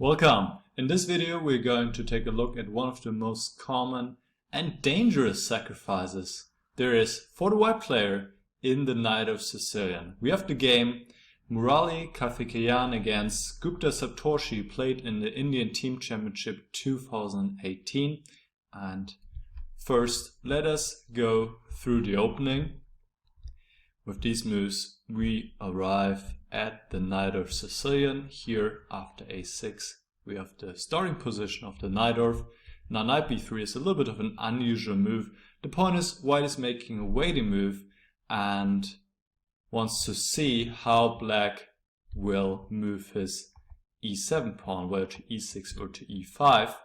Welcome! In this video we're going to take a look at one of the most common and dangerous sacrifices there is for the white player in the Najdorf Sicilian. We have the game Murali Karthikeyan against Gupta Saptorshi, played in the Indian Team Championship 2018. And first let us go through the opening. With these moves we arrive at the Najdorf Sicilian. Here after a6 we have the starting position of the Najdorf. Now knight b3 is a little bit of an unusual move. The point is white is making a waiting move and wants to see how black will move his e7 pawn, whether to e6 or to e5.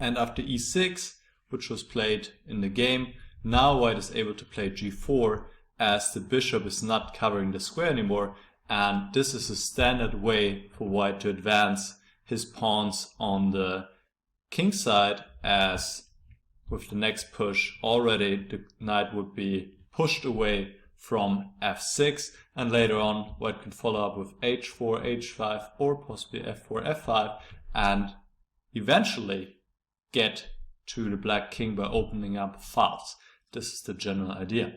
And after e6, which was played in the game, now white is able to play g4 as the bishop is not covering the square anymore, and this is a standard way for white to advance his pawns on the king side, as with the next push already the knight would be pushed away from f6, and later on white can follow up with h4, h5 or possibly f4, f5 and eventually get to the black king by opening up files. This is the general idea.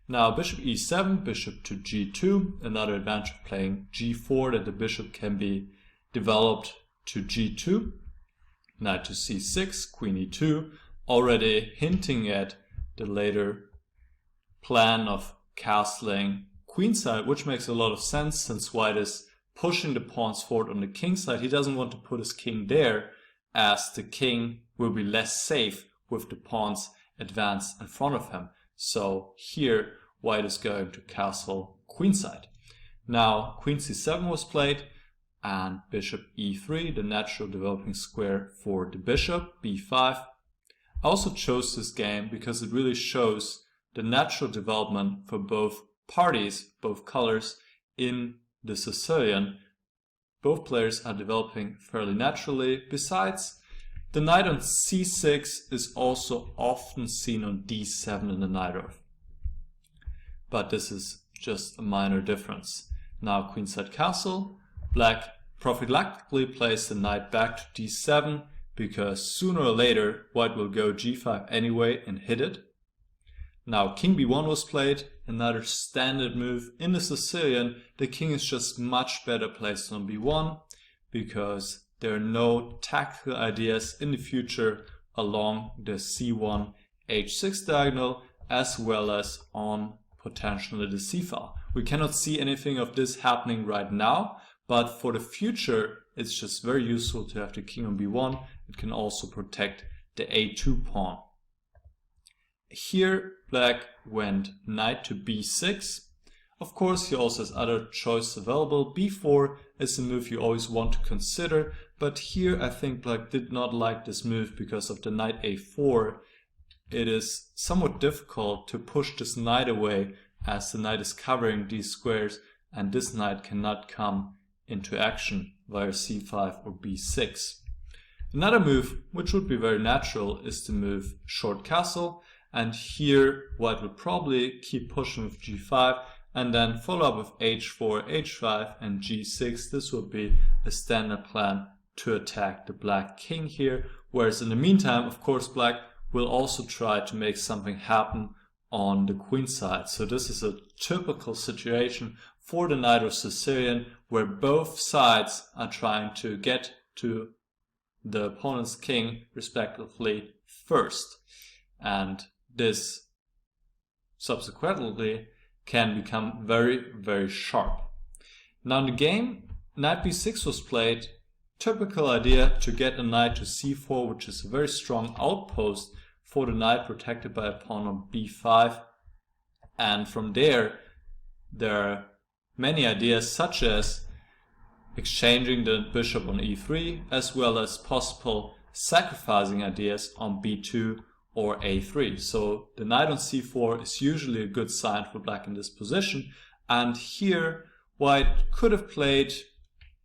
Now bishop e7, bishop to g2, another advantage of playing g4, that the bishop can be developed to g2, knight to c6, queen e2, already hinting at the later plan of castling queenside, which makes a lot of sense since white is pushing the pawns forward on the king side. He doesn't want to put his king there, as the king will be less safe with the pawns advanced in front of him. So here white is going to castle queenside. Now queen c7 was played and bishop e3, the natural developing square for the bishop, b5. I also chose this game because it really shows the natural development for both parties, both colors in the Sicilian. Both players are developing fairly naturally. Besides, the knight on c6 is also often seen on d7 in the Najdorf. But this is just a minor difference. Now queenside castle. Black prophylactically plays the knight back to d7 because sooner or later white will go g5 anyway and hit it. Now king b1 was played, another standard move in the Sicilian. The king is just much better placed on b1 because there are no tactical ideas in the future along the c1 h6 diagonal, as well as on potentially the c file. We cannot see anything of this happening right now, but for the future it's just very useful to have the king on b1. It can also protect the a2 pawn. Here black went knight to b6. Of course he also has other choices available. b4 is a move you always want to consider, but here I think black did not like this move because of the knight a4. It is somewhat difficult to push this knight away as the knight is covering these squares and this knight cannot come into action via c5 or b6. Another move which would be very natural is to move short castle, and here white would probably keep pushing with g5 and then follow up with h4, h5 and g6. This would be a standard plan to attack the black king here, whereas in the meantime of course black will also try to make something happen on the queen side. So this is a typical situation for the Najdorf Sicilian where both sides are trying to get to the opponent's king respectively first, and this subsequently can become very, very sharp. Now in the game, knight b6 was played. Typical idea to get a knight to c4, which is a very strong outpost for the knight, protected by a pawn on b5. And from there are many ideas, such as exchanging the bishop on e3, as well as possible sacrificing ideas on b2 or a3. So the knight on c4 is usually a good sign for black in this position, and here white could have played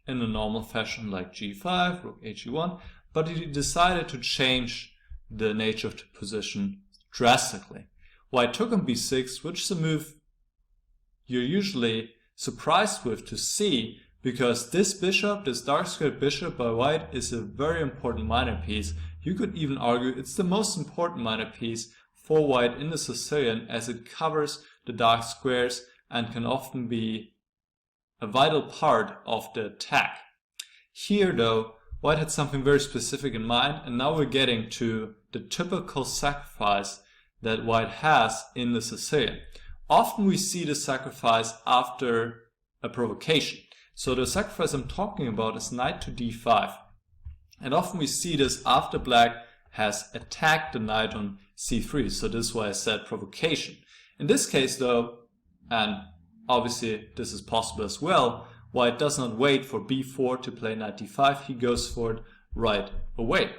in a normal fashion like g5, rook he1, but he decided to change the nature of the position drastically. White took on b6, which is a move you're usually surprised with to see, because this bishop, this dark squared bishop by white, is a very important minor piece. You could even argue it's the most important minor piece for white in the Sicilian, as it covers the dark squares and can often be a vital part of the attack. Here though, white had something very specific in mind, and now we're getting to the typical sacrifice that white has in the Sicilian. Often we see the sacrifice after a provocation. So the sacrifice I'm talking about is knight to d5. And often we see this after black has attacked the knight on c3. So this is why I said provocation. In this case though, and obviously this is possible as well, white does not wait for b4 to play knight d5. He goes for it right away.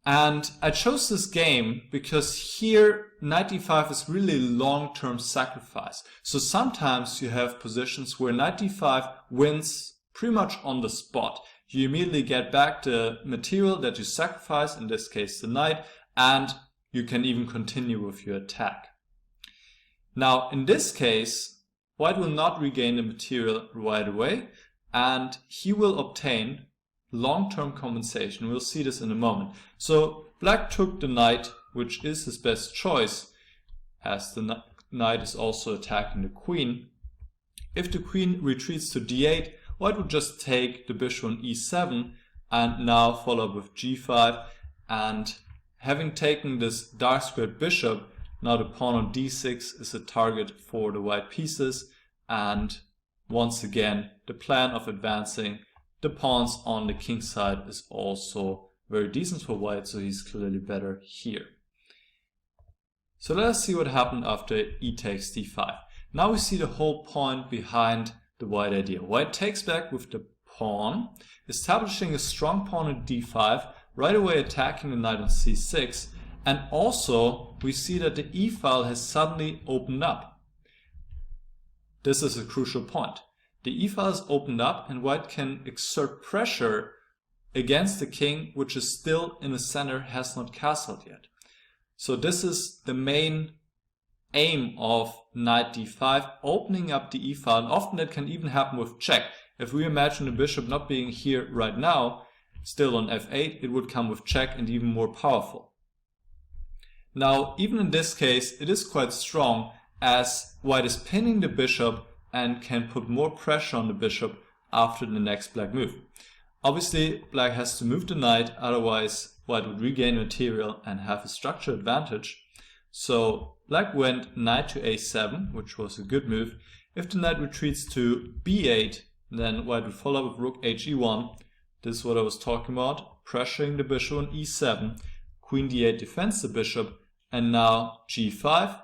And I chose this game because here knight d5 is really long-term sacrifice. So sometimes you have positions where knight d5 wins pretty much on the spot. You immediately get back the material that you sacrifice, in this case the knight, and you can even continue with your attack. Now in this case, white will not regain the material right away, and he will obtain long-term compensation. We'll see this in a moment. So black took the knight, which is his best choice, as the knight is also attacking the queen. If the queen retreats to d8, white would just take the bishop on e7 and now follow up with g5. And having taken this dark squared bishop, now the pawn on d6 is a target for the white pieces. And once again, the plan of advancing the pawns on the king side is also very decent for white, so he's clearly better here. So let us see what happened after e takes d5. Now we see the whole point behind the white idea. White takes back with the pawn, establishing a strong pawn at d5, right away attacking the knight on c6, and also we see that the e file has suddenly opened up. This is a crucial point. The e file is opened up and white can exert pressure against the king, which is still in the center, has not castled yet. So this is the main aim of knight d5, opening up the e file, and often that can even happen with check. If we imagine the bishop not being here right now, still on f8, it would come with check and even more powerful. Now, even in this case, it is quite strong, as white is pinning the bishop and can put more pressure on the bishop after the next black move. Obviously, black has to move the knight, otherwise white would regain material and have a structure advantage. So black went knight to a7, which was a good move. If the knight retreats to b8, then white would follow up with rook he1. This is what I was talking about, pressuring the bishop on e7, queen d8 defends the bishop, and now g5.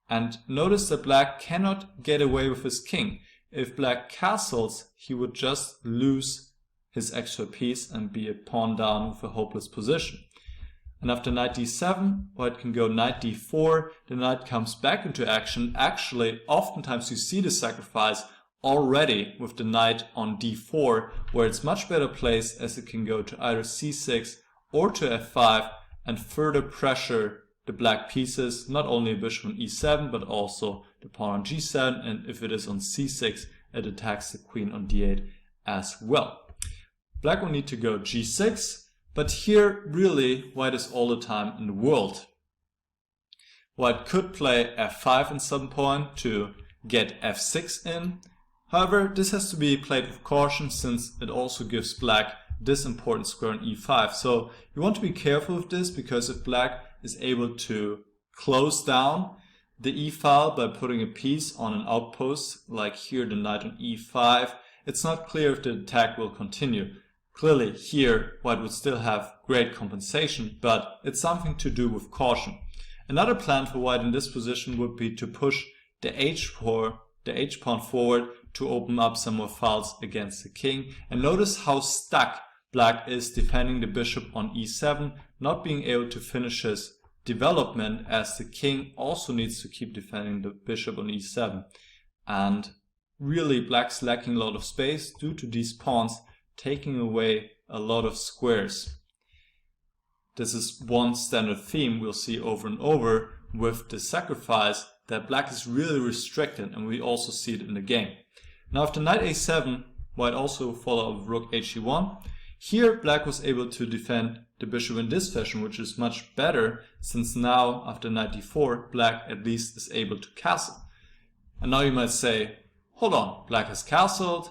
And notice that black cannot get away with his king. If black castles, he would just lose his extra piece and be a pawn down with a hopeless position. And after knight d7, white can go knight d4, the knight comes back into action. Actually, oftentimes you see the sacrifice already with the knight on d4, where it's much better placed, as it can go to either c6 or to f5 and further pressure the black pieces, not only a bishop on e7, but also the pawn on g7, and if it is on c6, it attacks the queen on d8 as well. Black will need to go g6, but here really white is all the time in the world. White could play f5 in some point to get f6 in. However, this has to be played with caution, since it also gives black this important square on e5. So you want to be careful with this, because if black is able to close down the e file by putting a piece on an outpost, like here the knight on e5, it's not clear if the attack will continue. Clearly here white would still have great compensation, but it's something to do with caution. Another plan for white in this position would be to push the h pawn forward to open up some more files against the king. And notice how stuck black is defending the bishop on e7, not being able to finish his development, as the king also needs to keep defending the bishop on e7. And really black's lacking a lot of space due to these pawns taking away a lot of squares. This is one standard theme we'll see over and over with the sacrifice, that black is really restricted, and we also see it in the game. Now after knight a7, white also followed up with rook he1. Here black was able to defend the bishop in this fashion, which is much better, since now after knight d4, black at least is able to castle. And now you might say, hold on, black has castled,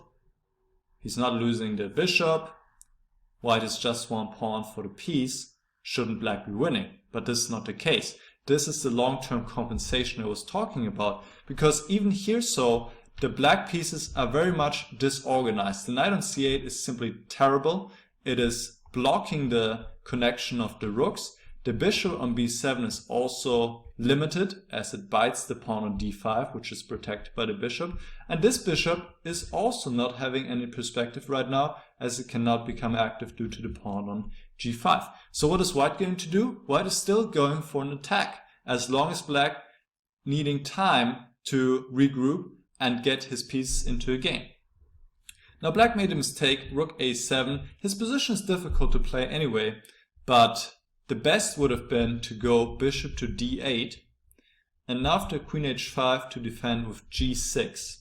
he's not losing the bishop, white is just one pawn for the piece, shouldn't black be winning? But this is not the case. This is the long-term compensation I was talking about, because even here the black pieces are very much disorganized. The knight on c8 is simply terrible. It is blocking the connection of the rooks. The bishop on b7 is also limited, as it bites the pawn on d5, which is protected by the bishop. And this bishop is also not having any perspective right now, as it cannot become active due to the pawn on g5. So what is white going to do? White is still going for an attack, as long as black needing time to regroup and get his pieces into a game. Now black made a mistake, rook a7. His position is difficult to play anyway, but the best would have been to go bishop to d8, and after queen h5 to defend with g6.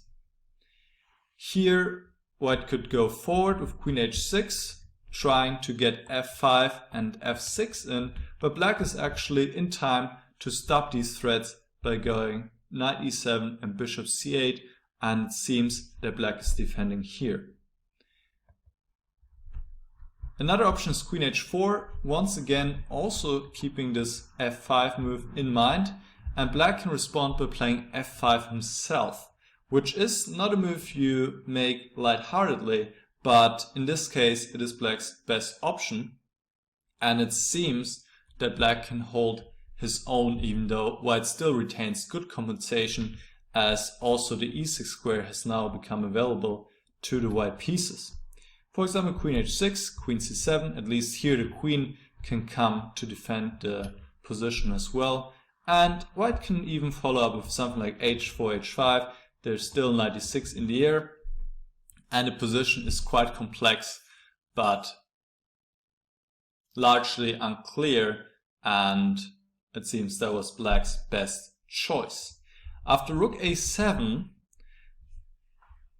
Here white could go forward with queen h6, trying to get f5 and f6 in, but black is actually in time to stop these threats by going knight e7 and bishop c8, and it seems that black is defending here. Another option is queen h4, once again also keeping this f5 move in mind, and black can respond by playing f5 himself, which is not a move you make lightheartedly, but in this case it is black's best option, and it seems that black can hold his own, even though white still retains good compensation, as also the e6 square has now become available to the white pieces. For example, queen h6, queen c7, at least here the queen can come to defend the position as well, and white can even follow up with something like h4, h5. There's still knight e6 in the air, and the position is quite complex, but largely unclear, and it seems that was black's best choice. After rook a7,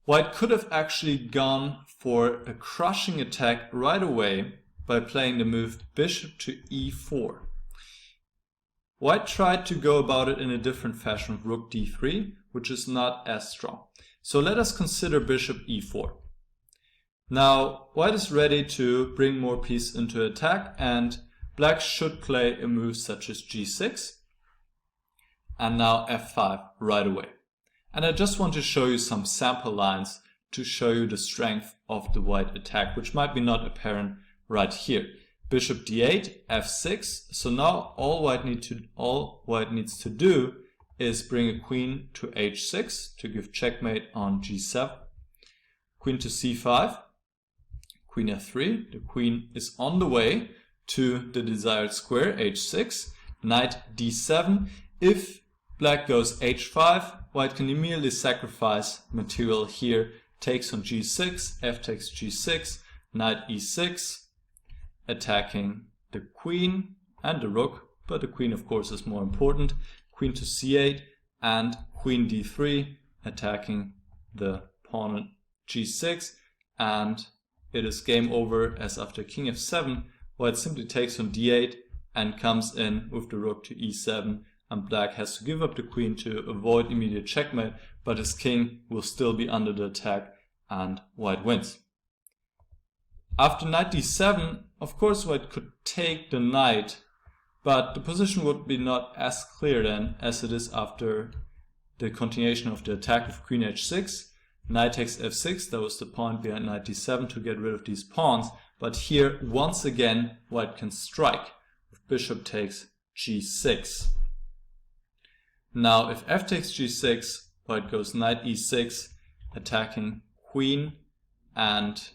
white could have actually gone for a crushing attack right away by playing the move bishop to e4. White tried to go about it in a different fashion with rook d3, which is not as strong. So let us consider bishop e4. Now white is ready to bring more pieces into attack, and black should play a move such as g6 and now f5 right away. And I just want to show you some sample lines to show you the strength of the white attack, which might be not apparent right here. Bishop d8, f6. So now all white needs to do is bring a queen to h6 to give checkmate on g7. Queen to c5, queen f3. The queen is on the way to the desired square, h6, knight d7. If black goes h5, white can immediately sacrifice material here, takes on g6, f takes g6, knight e6, attacking the queen and the rook, but the queen of course is more important, queen to c8, and queen d3, attacking the pawn on g6, and it is game over, as after king f7, white simply takes on d8 and comes in with the rook to e7, and black has to give up the queen to avoid immediate checkmate, but his king will still be under the attack and white wins. After knight d7, of course white could take the knight, but the position would be not as clear then as it is after the continuation of the attack with queen h6. Knight takes f6, that was the point behind knight d7 to get rid of these pawns, but here once again white can strike with bishop takes g6. Now if f takes g6, white goes knight e6, attacking queen and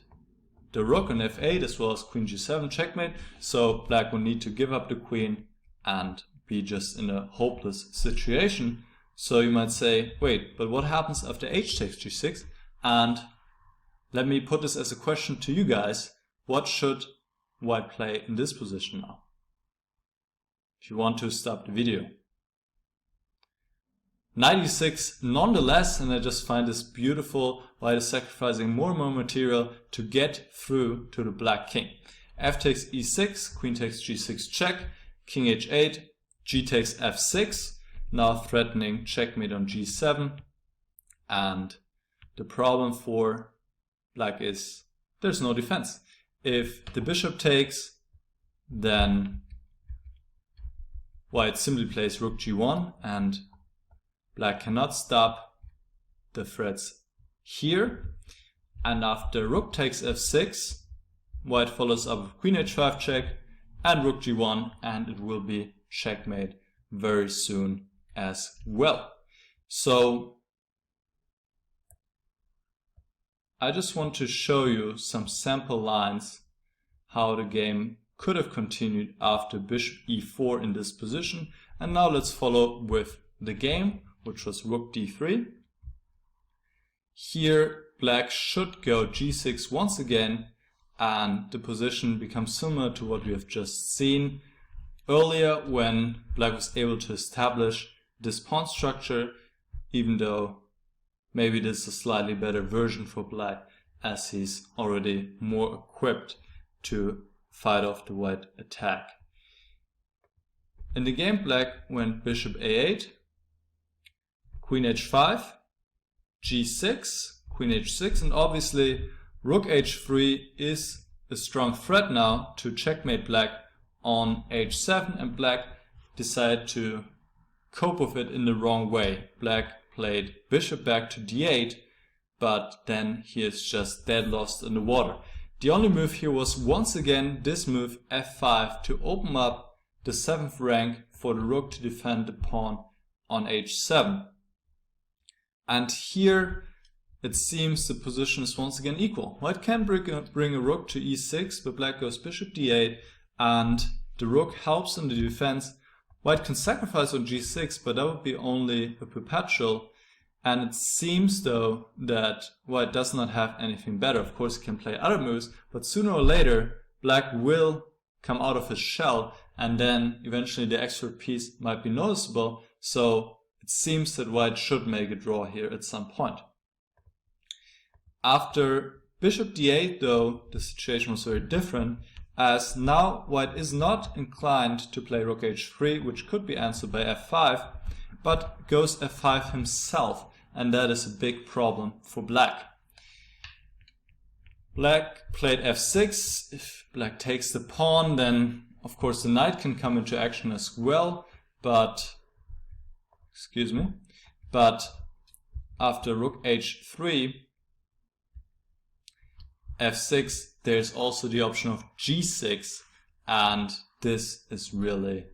the rook on f8, as well as queen g7 checkmate, so black will need to give up the queen and be just in a hopeless situation. So you might say, wait, but what happens after h takes g6? And let me put this as a question to you guys. What should white play in this position now? If you want to stop the video. Knight e6 nonetheless, and I just find this beautiful. White is sacrificing more and more material to get through to the black king. F takes e6, queen takes g6 check, king h8, g takes f6, now threatening checkmate on g7. And the problem for black is there's no defense. If the bishop takes, then white simply plays rook g1, and black cannot stop the threats here. And after rook takes f6, white follows up with queen h5 check and rook g1, and it will be checkmate very soon as well. So I just want to show you some sample lines how the game could have continued after bishop e4 in this position. And now let's follow with the game, which was rook d3. Here black should go g6 once again, and the position becomes similar to what we have just seen earlier when black was able to establish this pawn structure, even though maybe this is a slightly better version for black as he's already more equipped to fight off the white attack. In the game black went bishop a8, queen h5, g6, queen h6, and obviously rook h3 is a strong threat now to checkmate black on h7, and black decided to cope with it in the wrong way. Black played bishop back to d8, but then he is just dead lost in the water. The only move here was once again this move f5 to open up the 7th rank for the rook to defend the pawn on h7. And here it seems the position is once again equal. White can bring a rook to e6, but black goes bishop d8, and the rook helps in the defense. White can sacrifice on g6, but that would be only a perpetual. And it seems though that white does not have anything better. Of course he can play other moves, but sooner or later black will come out of his shell, and then eventually the extra piece might be noticeable. So it seems that white should make a draw here at some point. After bishop d8 though, the situation was very different, as now white is not inclined to play rook h3, which could be answered by f5, but goes f5 himself, and that is a big problem for black. Black played f6. If black takes the pawn, then of course the knight can come into action as well, but after rook h3, f6, there's also the option of g6, and this is really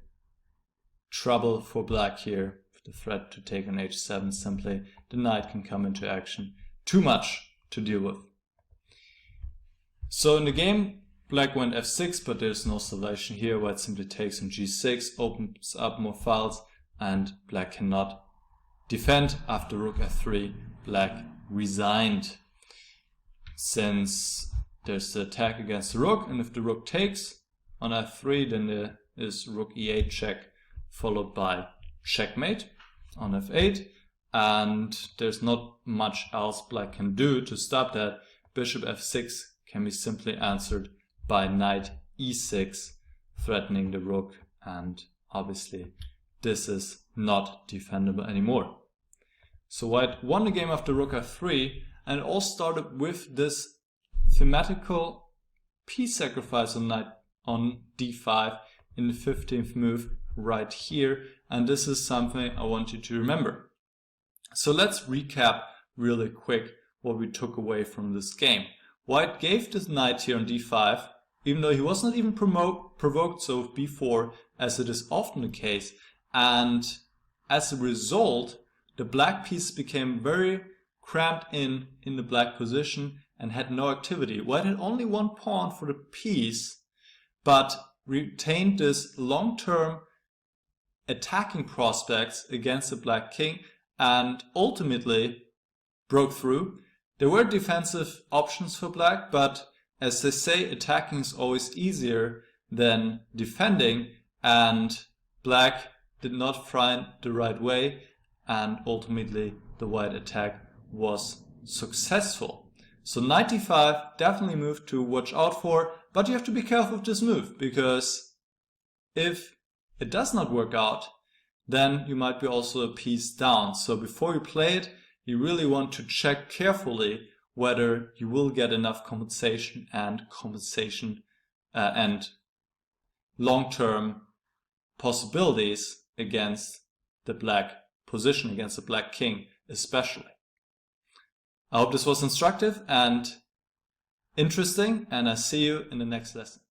trouble for black here. The threat to take on h7, simply the knight can come into action. Too much to deal with. So in the game black went f6, but there's no solution here. White simply takes on g6, opens up more files, and black cannot defend. After rook f3, black resigned, since there's the attack against the rook, and if the rook takes on f3, then there is rook e8 check followed by checkmate on f8, and there's not much else black can do to stop that. Bishop f6 can be simply answered by knight e6, threatening the rook, and obviously this is not defendable anymore. So white won the game after rook f3, and it all started with this thematical piece sacrifice on knight on d5 in the 15th move right here, and this is something I want you to remember. So let's recap really quick what we took away from this game. White gave this knight here on d5, even though he was not even provoked so with b4, as it is often the case, and as a result the black piece became very cramped in the black position and had no activity. White had only one pawn for the piece, but retained this long-term attacking prospects against the black king, and ultimately broke through. There were defensive options for black, but as they say, attacking is always easier than defending, and black did not find the right way, and ultimately the white attack was successful. So knight d5, definitely move to watch out for, but you have to be careful with this move, because if it does not work out, then you might be also a piece down. So before you play it, you really want to check carefully whether you will get enough compensation and long-term possibilities against the black position, against the black king especially. I hope this was instructive and interesting, and I see you in the next lesson.